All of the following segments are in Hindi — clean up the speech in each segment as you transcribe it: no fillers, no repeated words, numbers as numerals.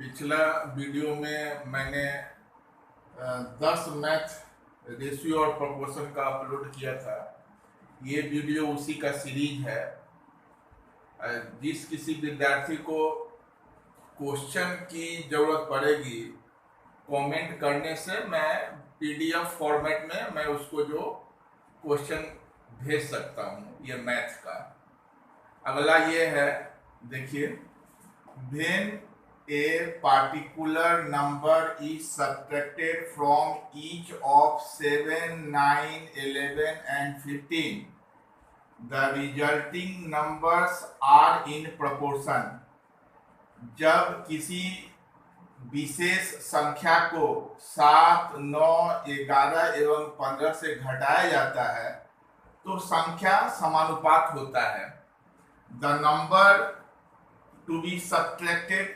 पिछला वीडियो में मैंने 10 मैथ रेशियो और प्रोपोर्शन का अपलोड किया था। ये वीडियो उसी का सीरीज है। जिस किसी विद्यार्थी को क्वेश्चन की ज़रूरत पड़ेगी, कमेंट करने से मैं पीडीएफ फॉर्मेट में मैं उसको जो क्वेश्चन भेज सकता हूँ ये मैथ का। अगला ये है, देखिए, when a particular number is subtracted from each of 7, 9, 11 and 15, the resulting numbers are in proportion. जब किसी विशेष संख्या को 7, 9, 11 एवं 15 से घटाया जाता है तो संख्या समानुपात होता है। The number to be subtracted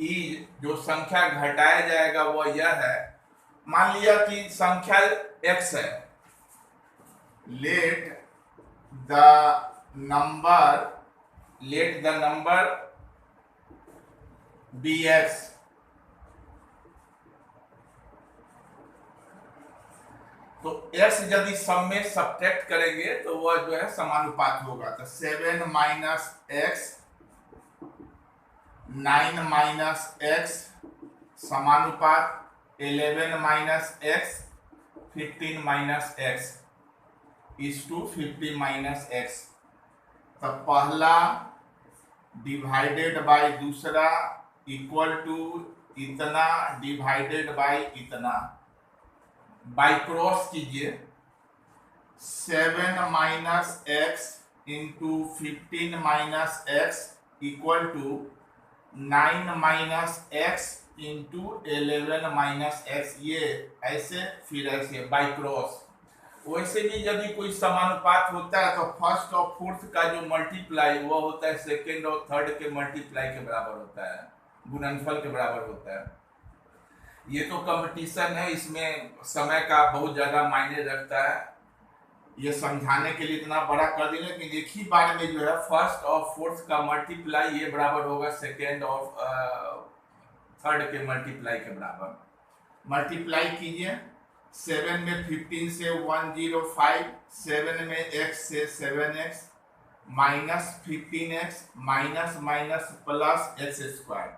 is, जो संख्या घटाया जाएगा वह यह है। मान लिया कि संख्या x है। Let the number be x। तो x यदि सब में सब्ट्रैक्ट करेंगे तो वह जो है समानुपात होगा। तो 7 माइनस एक्स, 9 माइनस एक्स समानुपात 11 minus x, 15 minus x is to 50 minus x. तो पहला डिवाइडेड बाय दूसरा इक्वल टू इतना डिवाइडेड बाय इतना। बाय क्रॉस कीजिए। 7 minus x into 15 minus x equal to 9 minus x into 11 minus x. ये ऐसे फिर ऐसे बाई क्रॉस। वैसे भी यदि कोई समानुपात होता है तो फर्स्ट और फोर्थ का जो मल्टीप्लाई वो होता है सेकेंड और थर्ड के मल्टीप्लाई के बराबर होता है, गुणनफल के बराबर होता है। ये तो कंपटीशन है, इसमें समय का बहुत ज़्यादा मायने रखता है। ये समझाने के लिए इतना बड़ा कर दिया, लेकिन एक ही बार में जो है फर्स्ट और फोर्थ का मल्टीप्लाई ये बराबर होगा सेकेंड और थर्ड के मल्टीप्लाई के बराबर। मल्टीप्लाई कीजिए। 7 में 15 से 105, 7 में x से 7x minus 15x minus minus plus x square.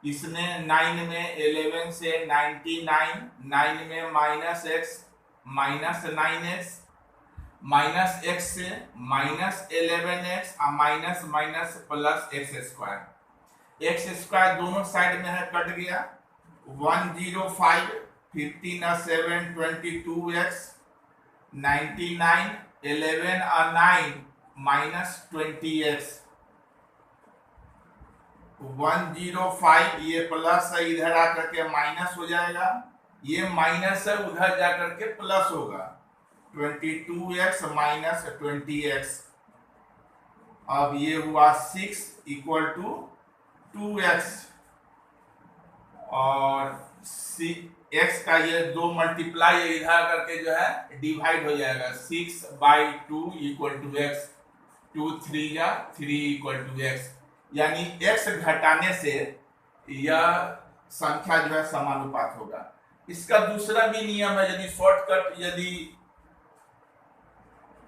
इसमें 9 में 11 से 99, 9 में minus x minus 9x minus x से माइनस 11x और minus minus plus x square. X square दोनों साइड में है, कट गया। 105, 15 और 7 22x, 99, 11 और 9 माइनस 20x। 105 ये प्लस है, इधर आकर के माइनस हो जाएगा। ये माइनस है, उधर जाकर के प्लस होगा। 22x minus 20x। अब ये हुआ 6 इक्वल टू 2x और x का ये दो मल्टीप्लाई इधर करके जो है डिवाइड हो जाएगा। 6/2 इक्वल टू x, 2 3 या 3 इक्वल टू x। यानी x घटाने से यह संख्या जो है समानुपात होगा। इसका दूसरा भी नियम है, यदि शॉर्टकट यदि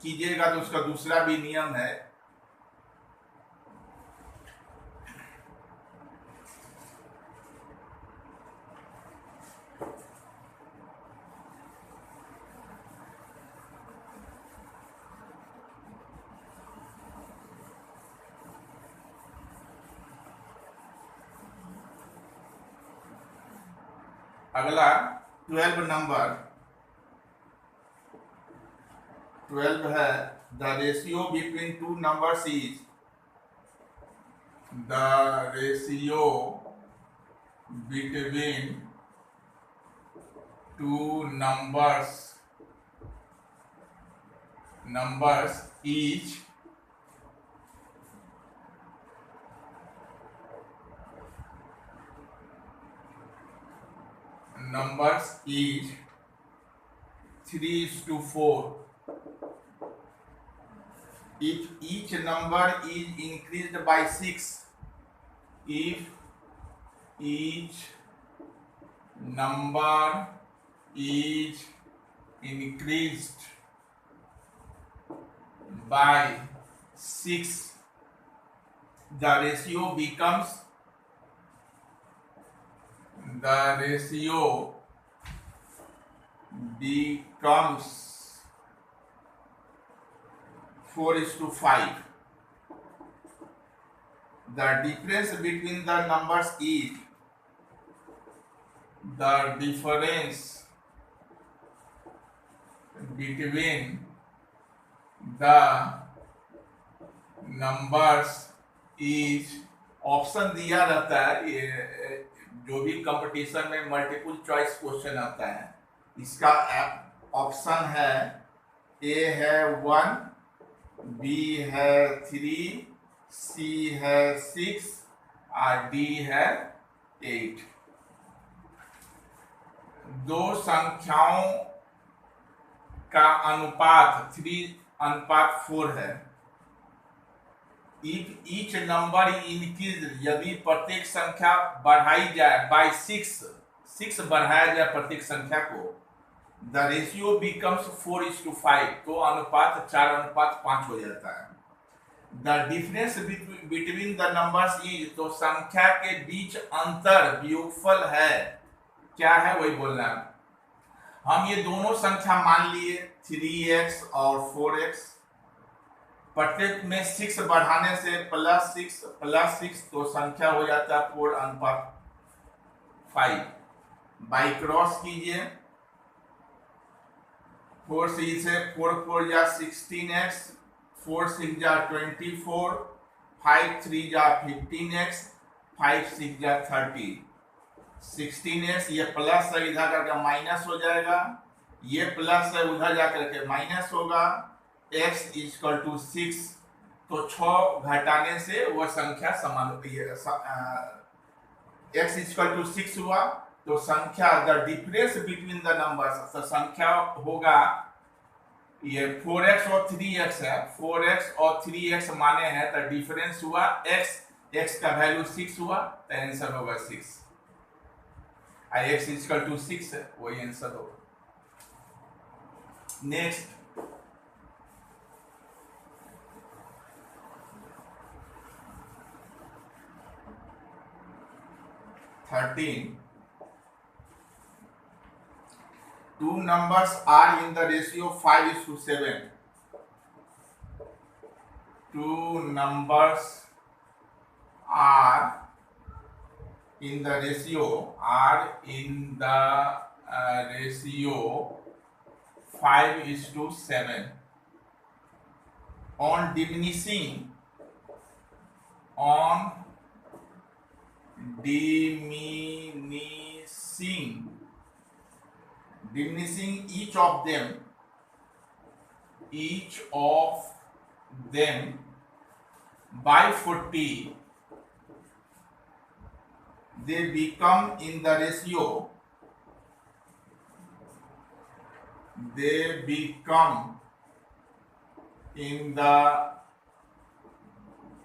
कीजिएगा तो उसका दूसरा भी नियम है। अगला 12 नंबर 12 है। The ratio between two numbers is, the ratio between two numbers is numbers is 3:4. If each number is increased by 6, if each number is increased by 6, the ratio becomes 4:5. The difference between the numbers is the difference between the numbers is option दिया रहता है। ये जो भी कंपटीशन में मल्टीपल चॉइस क्वेश्चन आता है, इसका ऑप्शन है ए है 1, बी है 3, सी है 6 और डी है 8। दो संख्याओं का अनुपात 3:4 है। इफ ईच नंबर इंक्रीज, यदि प्रत्येक संख्या बढ़ाई जाए बाय 6 बढ़ाया जाए प्रत्येक संख्या को, द रेशियो बिकम्स 4:5, तो अनुपात 4:5 हो जाता है। The difference between the numbers is, तो संख्या के बीच अंतर वियोगफल है। क्या है वही बोलना है। हम ये दोनों संख्या मान लिए 3x और 4x, प्रत्येक में 6 बढ़ाने से +6 तो संख्या हो जाता है 4:5। बाई क्रॉस कीजिए, 4 से 4 जा 16x, 4 6 जा 24, 5 3 जा 15x, 5 6 जा 30, 16x। ये प्लस है, इधर करके माइनस हो जाएगा, ये प्लस है, उधर जाकर के माइनस होगा। x = 6, तो 6 घटाने से वह संख्या समान होती है। x = 6 हुआ, तो संख्या the difference between the numbers, तो संख्या होगा ये 4x और 3x है, 4x और 3x माने हैं, तो डिफरेंस हुआ x का वैल्यू 6 हुआ, तो आंसर होगा 6। x = 6 है, वही आंसर होगा। Next, Two numbers are in the ratio 5:7. Two numbers are in the ratio 5:7. On diminishing each of them by 40, they become in the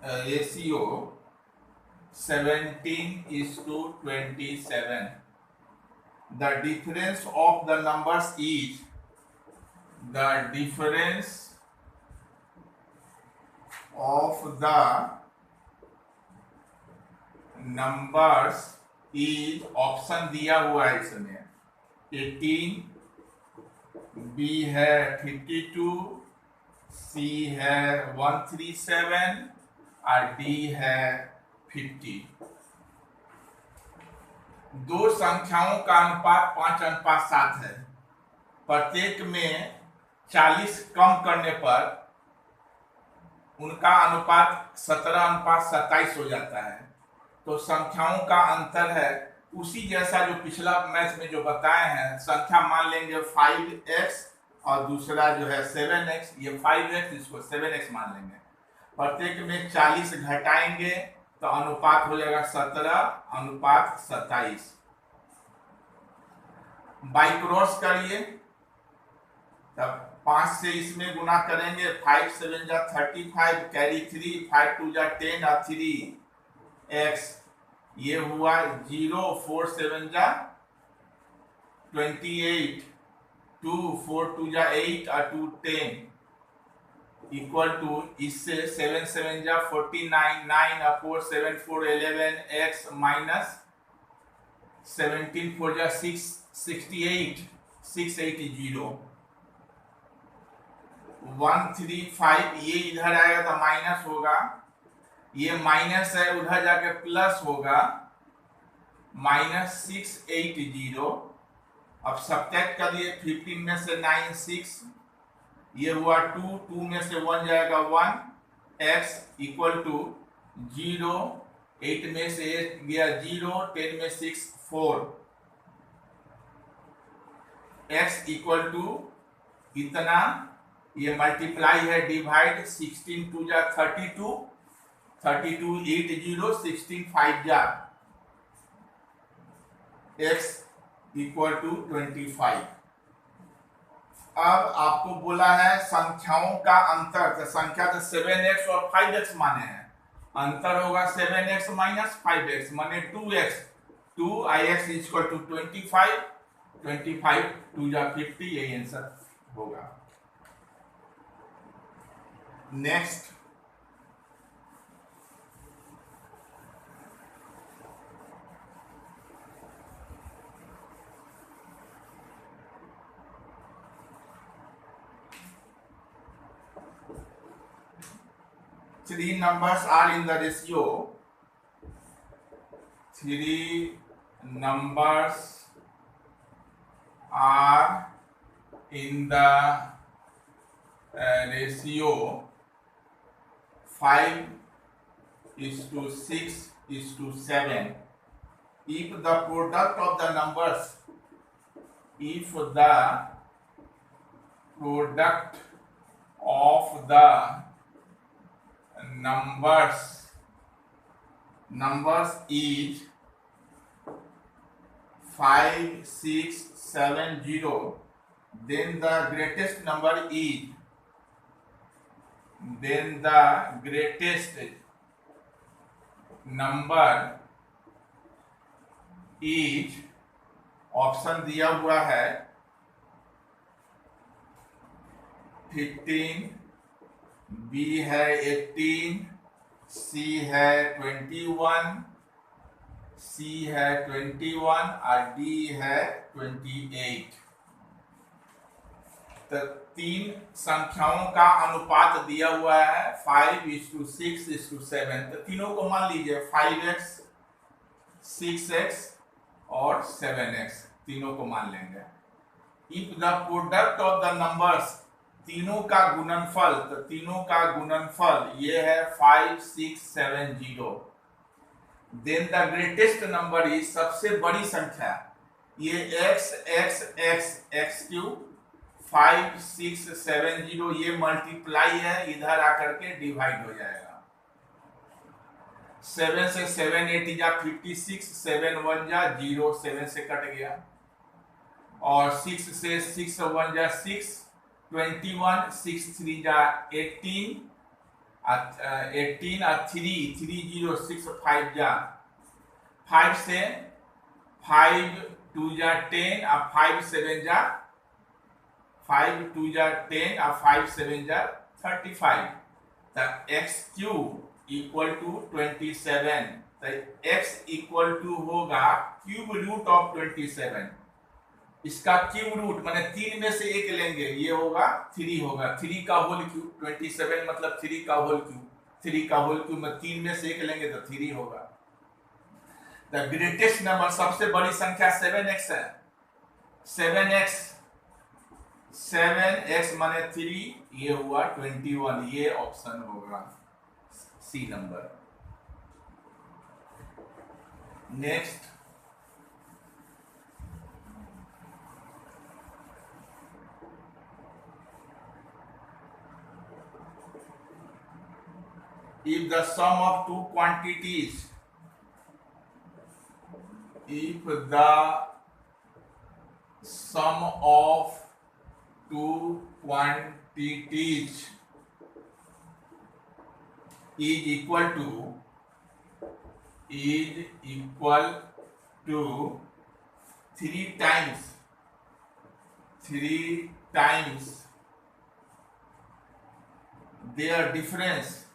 ratio 17:27. The difference of the numbers is option दिया हुआ है इसमें 18, बी है 52, सी है 137 और डी है 50। दो संख्याओं का अनुपात 5:7 है। प्रत्येक में 40 कम करने पर उनका अनुपात 17:27 हो जाता है। तो संख्याओं का अंतर है उसी जैसा जो पिछला मैथ में जो बताए हैं। संख्या मान लेंगे 5x और दूसरा जो है 7x, ये 5x, इसको 7x मान लेंगे। प्रत्येक में 40 घटाएंगे तो अनुपात हो जाएगा 17:27। बाई क्रॉस करिए, तब 5 से इसमें गुना करेंगे, 5 7 जा 35, कैरी 3, 5 2 जा 10 और 3x ये हुआ 0 4 7 जा 28, 2 4 2 जा 8 और 2 10 इक्वल टू, इससे 7 7 जा 49, 9 और 4 7 4 11 x माइनस 17 4 जा 6 68 680 135, ये इधर आएगा तो माइनस होगा, ये माइनस है उधर जाके प्लस होगा, -680। अब सब्ट्रैक्ट कर लिए, 15 में से 9 6, ये हुआ 2, 2 में से 1 जाएगा 1, x इक्वल टू 0, 8 में से 8 गया 0, 10 में 6 4, x इक्वल टू इतना, ये मल्टीप्लाई है डिवाइड, 16 2 जा 32, 32 80 16 5 जा x इक्वल टू 25। अब आपको बोला है संख्याओं का अंतर, तो संख्या तो 7x और 5x माने हैं, अंतर होगा 7x माइनस 5x माने 2x, 2ix इक्वल टू 25, 25 2 जा 50, यही आंसर होगा। Next, three numbers are in the ratio, three numbers are in the ratio 5:6:7. If the product of the numbers, if the product of the numbers is 5:6:7:0, then the greatest number is, then the greatest number is, option दिया हुआ है 15, B है 18, C है 21, C है 21 और D है 28। तो तीन संख्याओं का अनुपात दिया हुआ है 5:6:7, तो तीनों को मान लीजिए 5x, 6x और 7x, तीनों को मान लेंगे। If the product of the numbers, तीनों का गुणनफल, तो तीनों का गुणनफल ये है 5:6:7:0, then the greatest number is, सबसे बड़ी संख्या, ये x x x x cube 5:6:7:0, ये मल्टीप्लाई है, इधर आकर के डिवाइड हो जाएगा, 7 से 7 8 जा 56, 7 1 जा 0, 7 से कट गया, और 6 से 6 1 जा 6, 21, 6 3 जा 18, 18 और 3 0 6 5 जा, 5 से 5 2 जा 10 और 5 7 जा 5 2 जा 10 और 5 7 जा 35, तो x क्यूब इक्वल टू 27, तो x इक्वल टू होगा क्यूब रूट ऑफ 27, इसका क्यूब रूट माने 3 में से 1 लेंगे, ये होगा 3 होगा, 3 का होल क्यूब, 27 मतलब 3 का होल क्यूब, 3 का होल क्यूब में 3 में से 1 लेंगे तो 3 होगा। द ग्रेटेस्ट नंबर, सबसे बड़ी संख्या 7x है, 7x माने 3, ये हुआ 21, ये ऑप्शन होगा c number. Next, if the sum of two quantities, if the sum of two quantities is equal to is equal to 3 times their difference,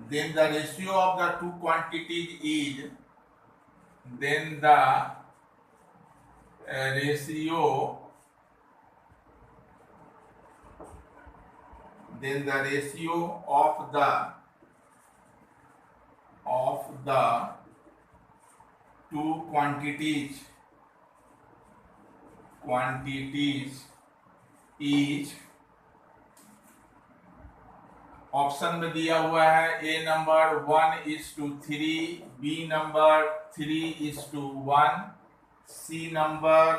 then the ratio of the two quantities is, then the ratio of the two quantities is, option में दिया हुआ है A number 1:3, B number 3:1, C number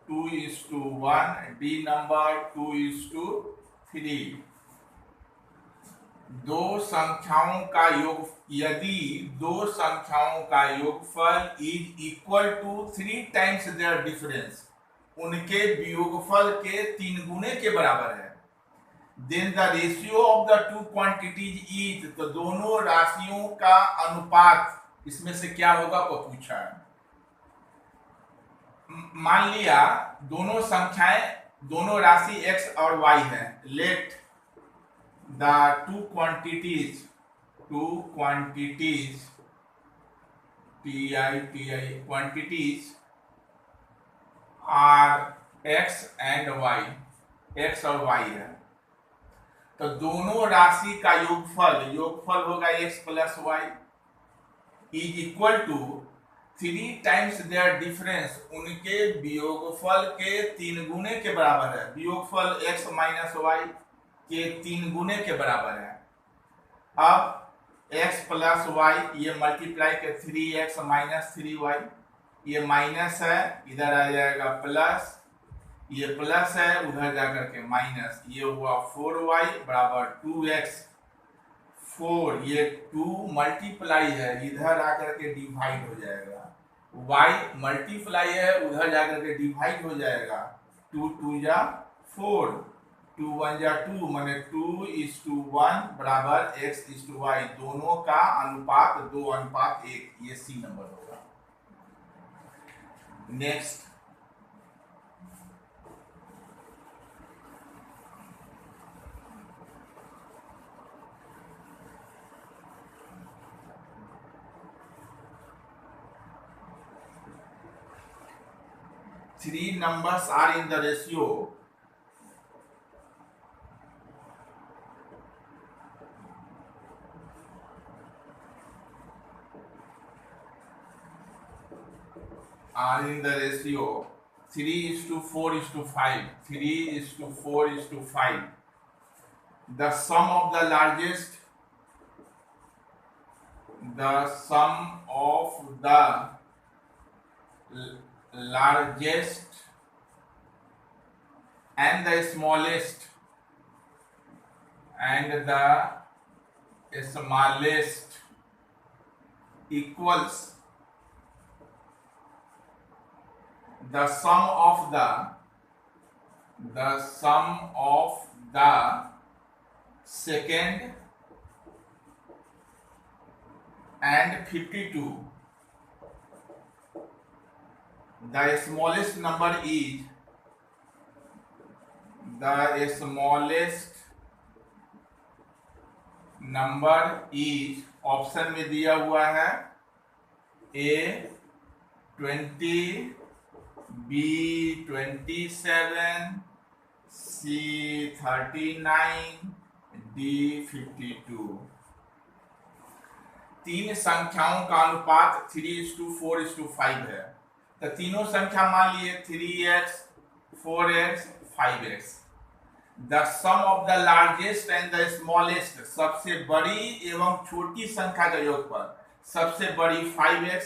2:1, D number 2:3। यदि दो संख्याओं का योगफल is equal to 3 times their difference, उनके वियोगफल के 3 गुने के बराबर है, then the ratio of the two quantities is, तो दोनों राशियों का अनुपात इसमें से क्या होगा वो पूछा है। मान लिया दोनों राशि x और y है। Let the two quantities are x and y, x और y है, तो दोनों राशि का योगफल होगा x plus y is equal to 3 times their difference, उनके वियोगफल के 3 गुने के बराबर है। वियोगफल x माइनस y के 3 गुने के बराबर है। अब x प्लस y ये मल्टीप्लाई के 3x माइनस 3y, ये माइनस है इधर आ जाएगा प्लस, ये प्लस है उधर जाकर के माइनस, ये हुआ 4y बराबर 2x। 4 ये 2 मल्टीप्लाई है इधर आकर के डिवाइड हो जाएगा, y मल्टीप्लाई है उधर जाकर के डिवाइड हो जाएगा, 2 2 जा 4, 2 1 जा 2, माने 2:1 बराबर x:y, दोनों का अनुपात 2:1, ये सी नंबर होगा। Next, three numbers are in the ratio are in the ratio 3:4:5, 3:4:5. The sum of the largest and the smallest equals the sum of the second and 52. The smallest number is option में दिया हुआ है A 20, B 27, C 39, D 52। तीन संख्याओं का अनुपात 3:4:5 है, तो तीनों संख्या मान लिए 3x, 4x, 5x। The sum of the largest and the smallest, सबसे बड़ी एवं छोटी संख्या का योगफल, सबसे बड़ी 5x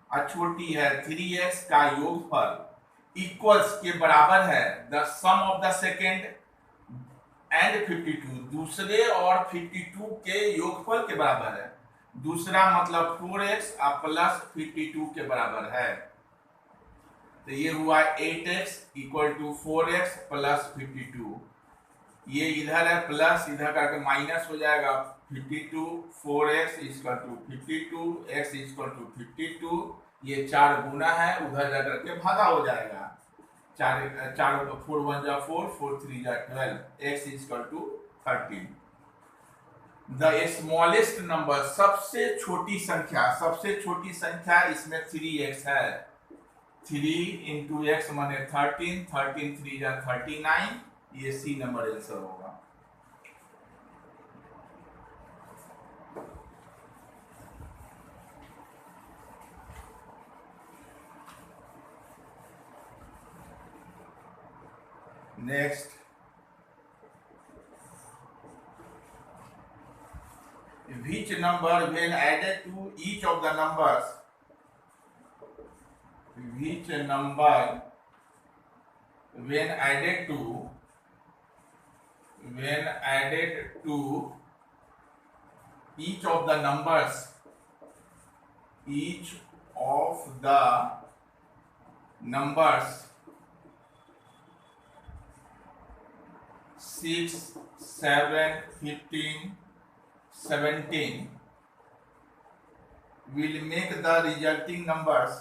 और छोटी है 3x का योगफल इक्वल्स के बराबर है the sum of the second and 52, दूसरे और 52 के योगफल के बराबर है। दूसरा मतलब 4x प्लस 52 के बराबर है, तो ये हुआ 8x equal to 4x plus 52। ये इधर है प्लस, इधर करके माइनस हो जाएगा। 52 4x equal to 52 x equal to 52, ये 4 गुना है, उधर जा करके भागा हो जाएगा। 4 4 1 जा 4 4 3 जा 12, x equal to 13। The smallest number, सबसे छोटी संख्या इसमें 3x है। 3 इंटू एक्स माने 13, 13 3 जा 39, ये सी नंबर आंसर होगा। Next, which number when added to each of the numbers, which number when added to each of the numbers, each of the numbers 6 7 15 17 will make the resulting numbers,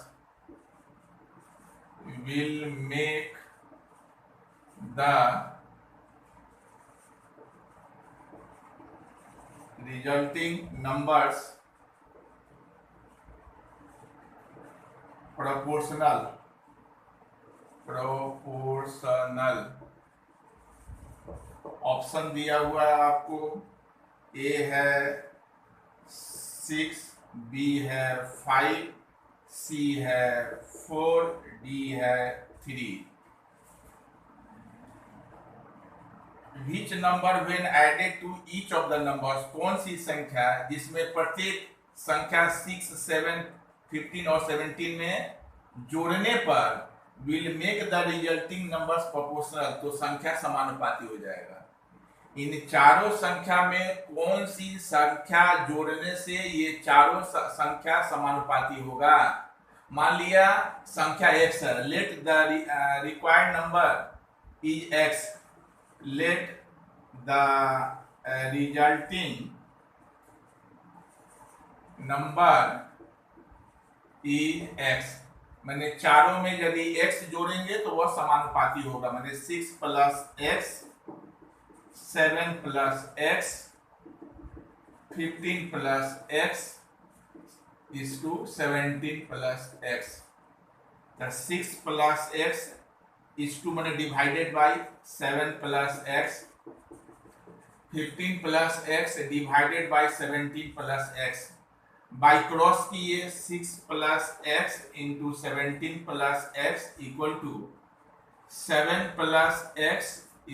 proportional। Option दिया हुआ है आपको, ए है 6, बी है 5, सी है 4, डी है 3। Which number when added to each of the numbers, कौन सी संख्या जिसमें प्रत्येक संख्या 6 7 15 और 17 में जोड़ने पर will make the resulting numbers proportional, तो संख्या समानुपाती हो जाएगा। इन चारों संख्या में कौन सी संख्या जोड़ने से ये चारों संख्या समानुपाती होगा। मान लिया संख्या x है, let the required number is x, let the resulting number is x। मैंने चारों में यदि x जोड़ेंगे तो वह समानुपाती होगा। मैंने 6 plus x, 7 plus x, 15 plus x is to 17 plus x। 6 plus x is to मैंने divided by 7 plus x, 15 plus x divided by 17 plus x। By cross किए 6 plus x into 17 plus x equal to 7 plus x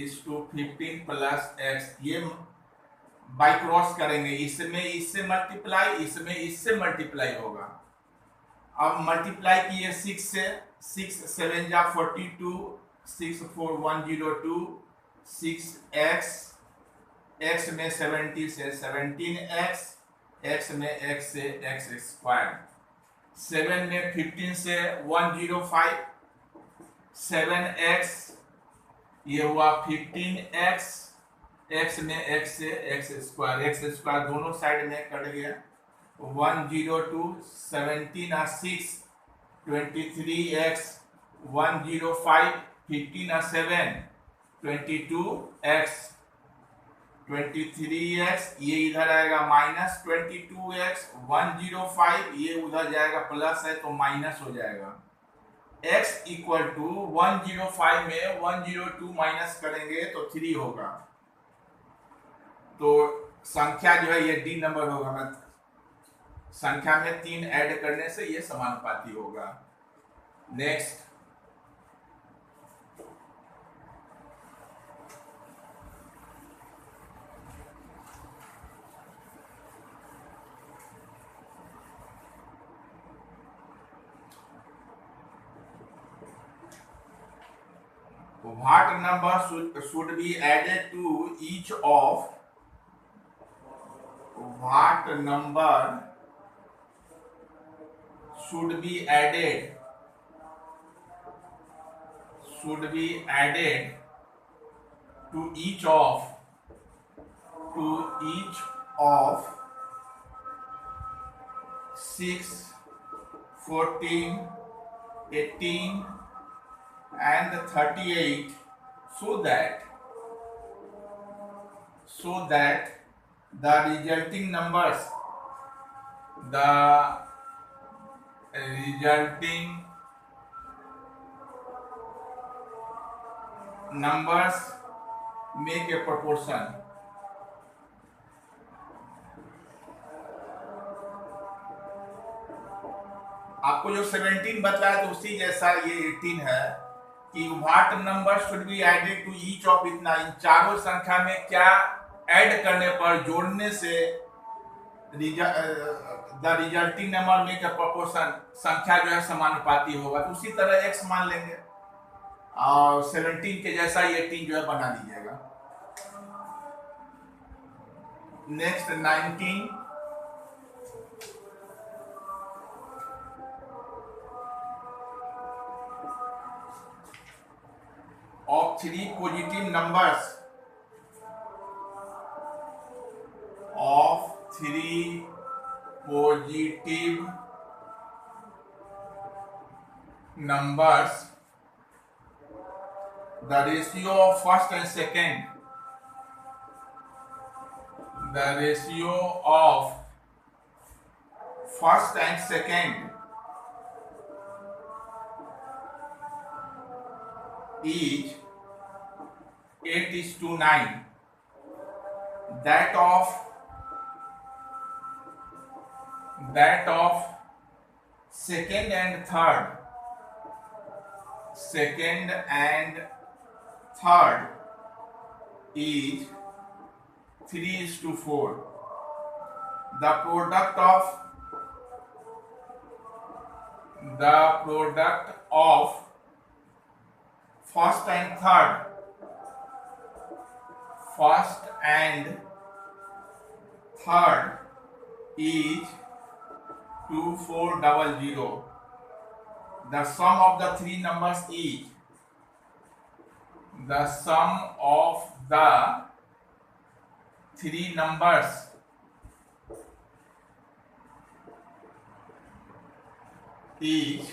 is to 15 plus x। ये बाई क्रॉस करेंगे, इसमें इससे मल्टीप्लाई, इसमें इससे मल्टीप्लाई होगा। अब मल्टीप्लाई किए 6 से, 6 7 जा 42, 6 4 102, 6x, x में 70 से 17x, x में x से x स्क्वायर, 7 में 15 से 105, 7x ये हुआ 15x, x में x से x स्क्वायर दोनों साइड में कट गया। 102, 17 और 6 23x, 105 15 और 7 22x, 23x ये इधर आएगा माइनस 22x, 105 ये उधर जाएगा प्लस है तो माइनस हो जाएगा। x इक्वल टू 105 में 102 माइनस करेंगे तो 3 होगा। तो संख्या जो है ये डी नंबर होगा। संख्या में 3 ऐड करने से ये समानुपाती होगा। Next, what number should be added to each of, what number should be added to each of 6, 14, 18 and 38 so that the resulting numbers make a proportion. आपको जो 17 बताया तो उसी जैसा ये 18 है कि what number should be added to each of इतना, इन चारों संख्या में क्या ऐड करने पर, जोड़ने से द रिजल्टिंग नंबर में का प्रोपोर्शन, संख्या जो है समानुपाती होगा। तो उसी तरह x मान लेंगे और 17 के जैसा ये 18 जो है बना लीजिएगा। Next 19, of 3 positive numbers the ratio of first and second is 8:9. That of second and third is 3:4. The product of first and third is 2400. The sum of the three numbers is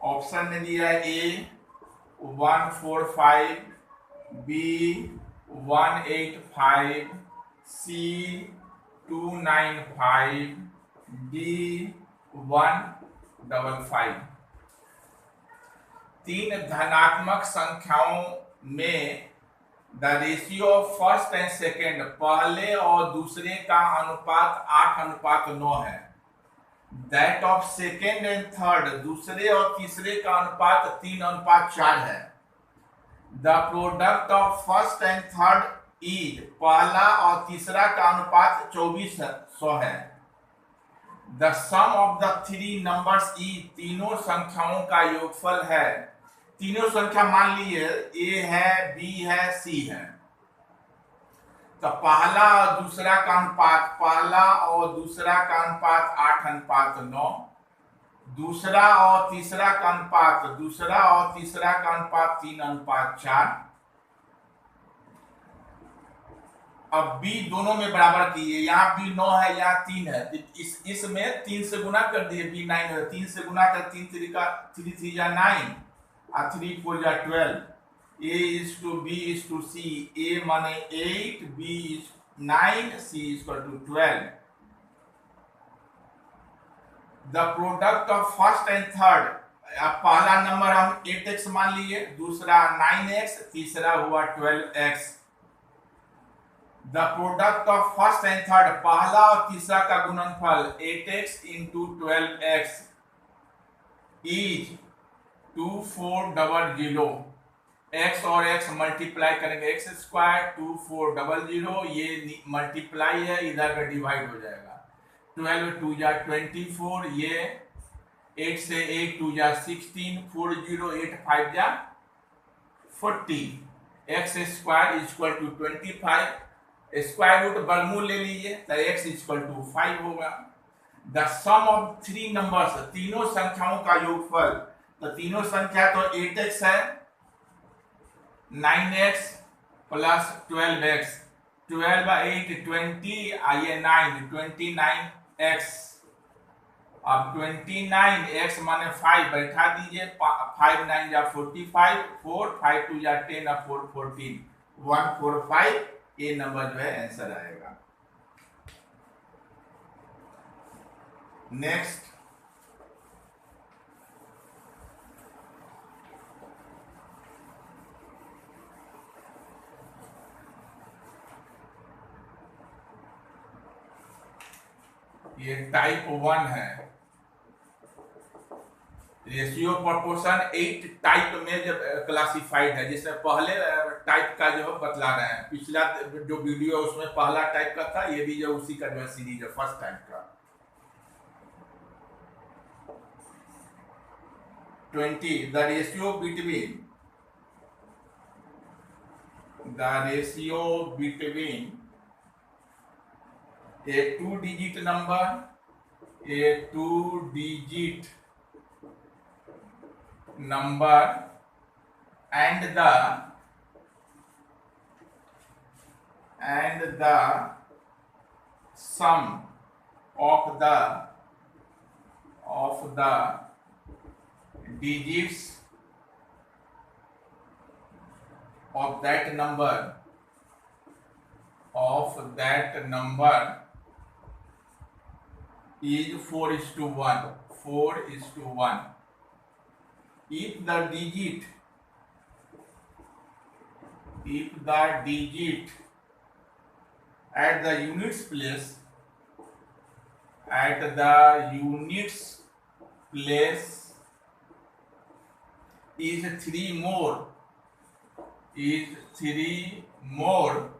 option में दिया है A 145, B 185, C 295, D 155। तीन धनात्मक संख्याओं में the ratio of first and second, पहले और दूसरे का अनुपात 8:9 है। That of second and third, दूसरे और तीसरे का अनुपात 3:4 है। The product of first and third is, पहला और तीसरा का अनुपात 2400 है। The sum of the three numbers is, तीनों संख्याओं का योगफल है। तीनों संख्या मान लीजिए A है, B है, C है। तो पहला और दूसरा का अनुपात 8:9, दूसरा और तीसरा का अनुपात 3:4। अब B दोनों में बराबर कीजिए, यहाँ B 9 है, यहाँ 3 है, इसमें 3 से गुना कर दिए, B 9 है, 3 से गुना कर 3 3 जा 9 और 3 4 जा 12। A is to B is to C, A माने 8, B is 9, C is equal to 12। The product of first and third, अब पहला नंबर हम 8x मान लिए, दूसरा 9x, तीसरा हुआ 12x। The product of first and third, पहला और तीसरा का गुणनफल 8x into 12x is 2400। x और x मल्टीप्लाई करेंगे, x स्क्वायर 2400, ये मल्टीप्लाई है, इधर का डिवाइड हो जाएगा। 12 2 जा 24, ये 8 से 8 2 जा 16, 40 8 5 जा 40। x square is equal to 25, square root वर्गमूल ले लीजिए तो x इक्वल टू 5 होगा। The sum of three numbers, तीनों संख्याओं का योगफल, तो तीनों संख्या तो 8x है, 9x प्लस 12x, 12 8 20, आइए 9, 29x। अब 29x माने 5 बैठा दीजिए, 5 9 जा 45, 4 5 2 जा 10 और 4 14, 145। ये नंबर जो है आंसर आएगा। नेक्स्ट, ये टाइप 1 है। रेशियो प्रोपोर्शन 8 टाइप में जब क्लासिफाइड है, जिसमें पहले टाइप का जो बतला रहे हैं, पिछला जो वीडियो उसमें पहला टाइप का था, ये भी जो उसी का जो है सीरीज है, फर्स्ट टाइप का। 20, the ratio between a two-digit number and the sum of the digits of that number is 4:1. 4:1. If the digit at the units place is 3 more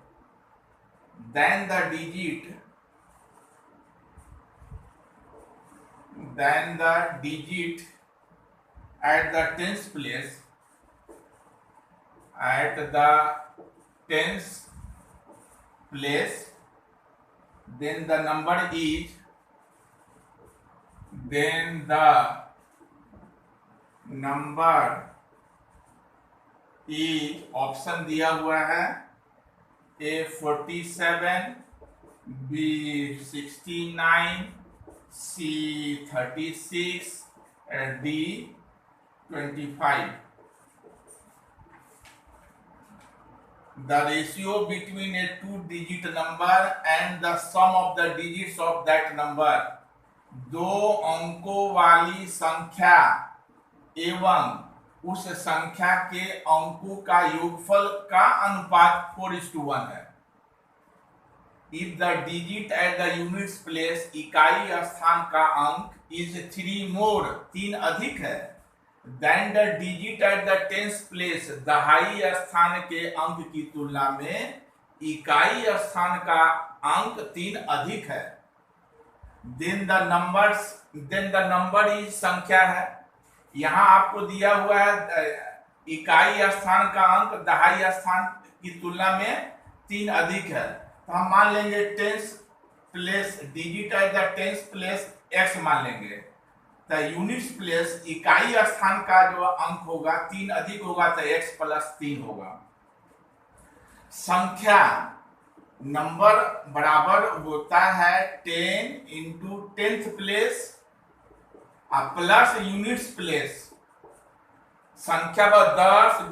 than the digit at the tens place, then the number is option दिया हुआ है, A 47, B 69, C 36, and D 25. The ratio between a two-digit number and the sum of the digits of that number, दो अंकों वाली संख्या एवं उस संख्या के अंकों का योगफल का अनुपात 4:1 है। If the digit at the units place, इकाई स्थान का अंक is 3 more, 3 अधिक है, then the digit at the tens place, दहाई स्थान के अंक की तुलना में इकाई स्थान का अंक 3 अधिक है। then the number is संख्या है। यहां आपको दिया हुआ है इकाई स्थान का अंक दहाई स्थान की तुलना में 3 अधिक है, तो हम मान लेंगे tens place, digit at the tens place x मान लेंगे, तो यूनिट्स प्लेस इकाई स्थान का जो अंक होगा 3 अधिक होगा, तो x + 3 होगा। संख्या नंबर बराबर होता है 10 × 10th place plus units place, संख्या 10 ×